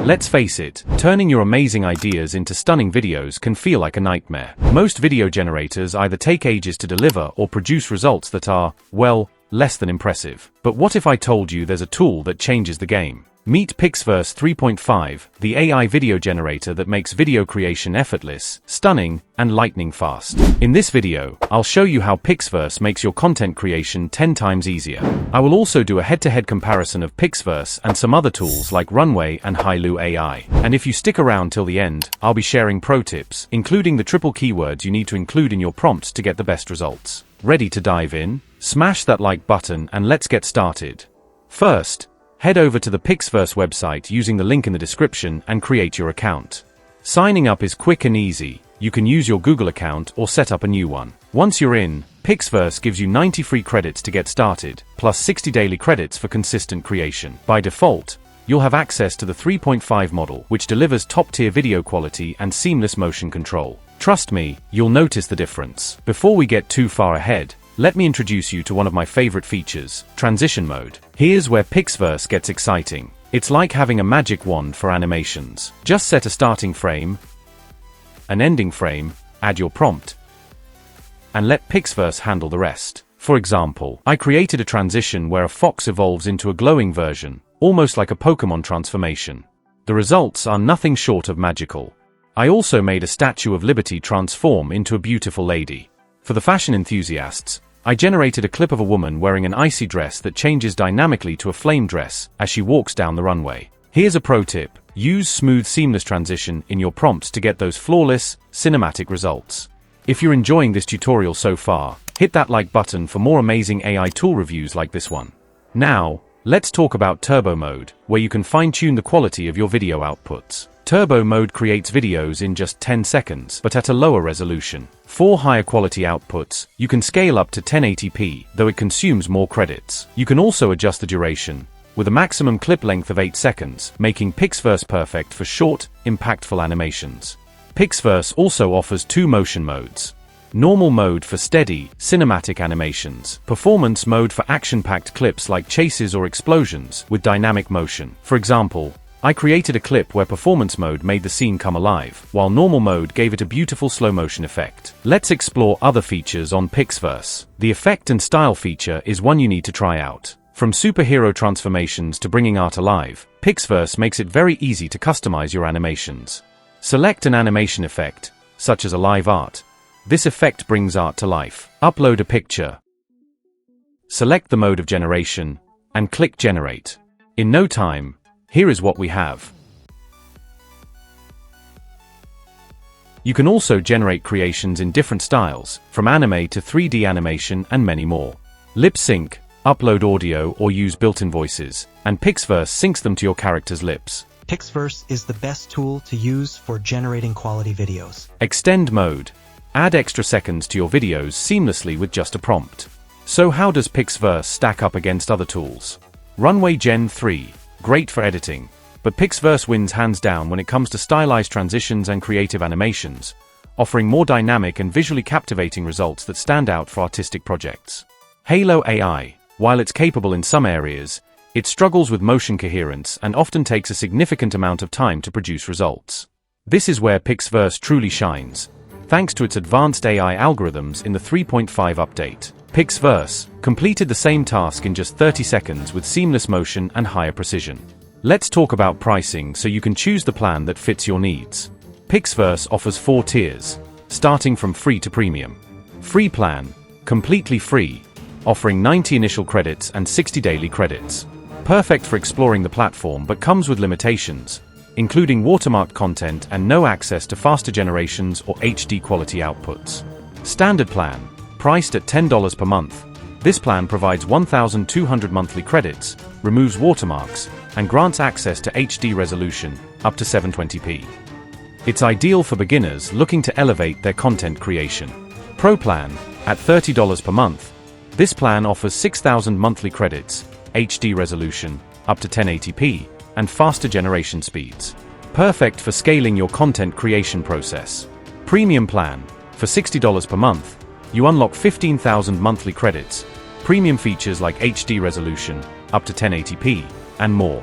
Let's face it, turning your amazing ideas into stunning videos can feel like a nightmare. Most video generators either take ages to deliver or produce results that are, well, less than impressive. But what if I told you there's a tool that changes the game? Meet PixVerse 3.5, the AI video generator that makes video creation effortless, stunning, and lightning fast. In this video, I'll show you how PixVerse makes your content creation 10 times easier. I will also do a head-to-head comparison of PixVerse and some other tools like Runway and Hailuo AI. And if you stick around till the end, I'll be sharing pro tips, including the triple keywords you need to include in your prompts to get the best results. Ready to dive in? Smash that like button and let's get started. First, head over to the PixVerse website using the link in the description and create your account. Signing up is quick and easy. You can use your Google account or set up a new one. Once you're in, PixVerse gives you 90 free credits to get started, plus 60 daily credits for consistent creation. By default, you'll have access to the 3.5 model, which delivers top-tier video quality and seamless motion control. Trust me, you'll notice the difference. Before we get too far ahead, let me introduce you to one of my favorite features, transition mode. Here's where PixVerse gets exciting. It's like having a magic wand for animations. Just set a starting frame, an ending frame, add your prompt, and let PixVerse handle the rest. For example, I created a transition where a fox evolves into a glowing version, almost like a Pokemon transformation. The results are nothing short of magical. I also made a Statue of Liberty transform into a beautiful lady. For the fashion enthusiasts, I generated a clip of a woman wearing an icy dress that changes dynamically to a flame dress as she walks down the runway. Here's a pro tip: use smooth, seamless transition in your prompts to get those flawless, cinematic results. If you're enjoying this tutorial so far, hit that like button for more amazing AI tool reviews like this one. Now, let's talk about Turbo Mode, where you can fine-tune the quality of your video outputs. Turbo Mode creates videos in just 10 seconds, but at a lower resolution. For higher quality outputs, you can scale up to 1080p, though it consumes more credits. You can also adjust the duration, with a maximum clip length of 8 seconds, making PixVerse perfect for short, impactful animations. PixVerse also offers two motion modes. Normal mode for steady, cinematic animations. Performance mode for action-packed clips like chases or explosions with dynamic motion. For example, I created a clip where performance mode made the scene come alive, while normal mode gave it a beautiful slow-motion effect. Let's explore other features on PixVerse. The effect and style feature is one you need to try out. From superhero transformations to bringing art alive, PixVerse makes it very easy to customize your animations. Select an animation effect, such as a live art. This effect brings art to life. Upload a picture. Select the mode of generation, and click Generate. In no time, here is what we have. You can also generate creations in different styles, from anime to 3D animation and many more. Lip sync, upload audio or use built-in voices, and PixVerse syncs them to your character's lips. PixVerse is the best tool to use for generating quality videos. Extend mode. Add extra seconds to your videos seamlessly with just a prompt. So how does PixVerse stack up against other tools? Runway Gen 3. Great for editing, but PixVerse wins hands down when it comes to stylized transitions and creative animations, offering more dynamic and visually captivating results that stand out for artistic projects. Hailuo AI, while it's capable in some areas, it struggles with motion coherence and often takes a significant amount of time to produce results. This is where PixVerse truly shines, thanks to its advanced AI algorithms in the 3.5 update. PixVerse completed the same task in just 30 seconds with seamless motion and higher precision. Let's talk about pricing so you can choose the plan that fits your needs. PixVerse offers 4 tiers, starting from free to premium. Free plan, completely free, offering 90 initial credits and 60 daily credits. Perfect for exploring the platform but comes with limitations, including watermarked content and no access to faster generations or HD quality outputs. Standard plan, priced at $10 per month. This plan provides 1,200 monthly credits, removes watermarks, and grants access to HD resolution, up to 720p. It's ideal for beginners looking to elevate their content creation. Pro plan, at $30 per month. This plan offers 6,000 monthly credits, HD resolution, up to 1080p, and faster generation speeds. Perfect for scaling your content creation process. Premium plan, for $60 per month. You unlock 15,000 monthly credits, premium features like HD resolution, up to 1080p, and more.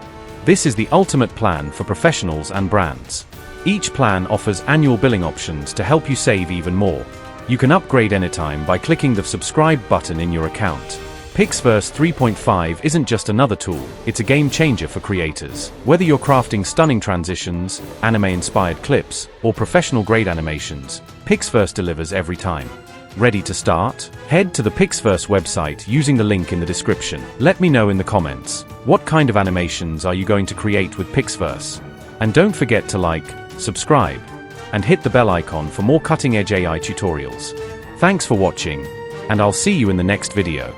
This is the ultimate plan for professionals and brands. Each plan offers annual billing options to help you save even more. You can upgrade anytime by clicking the subscribe button in your account. PixVerse 3.5 isn't just another tool, it's a game changer for creators. Whether you're crafting stunning transitions, anime-inspired clips, or professional-grade animations, PixVerse delivers every time. Ready to start? Head to the PixVerse website using the link in the description. Let me know in the comments, what kind of animations are you going to create with PixVerse? And don't forget to like, subscribe, and hit the bell icon for more cutting-edge AI tutorials. Thanks for watching, and I'll see you in the next video.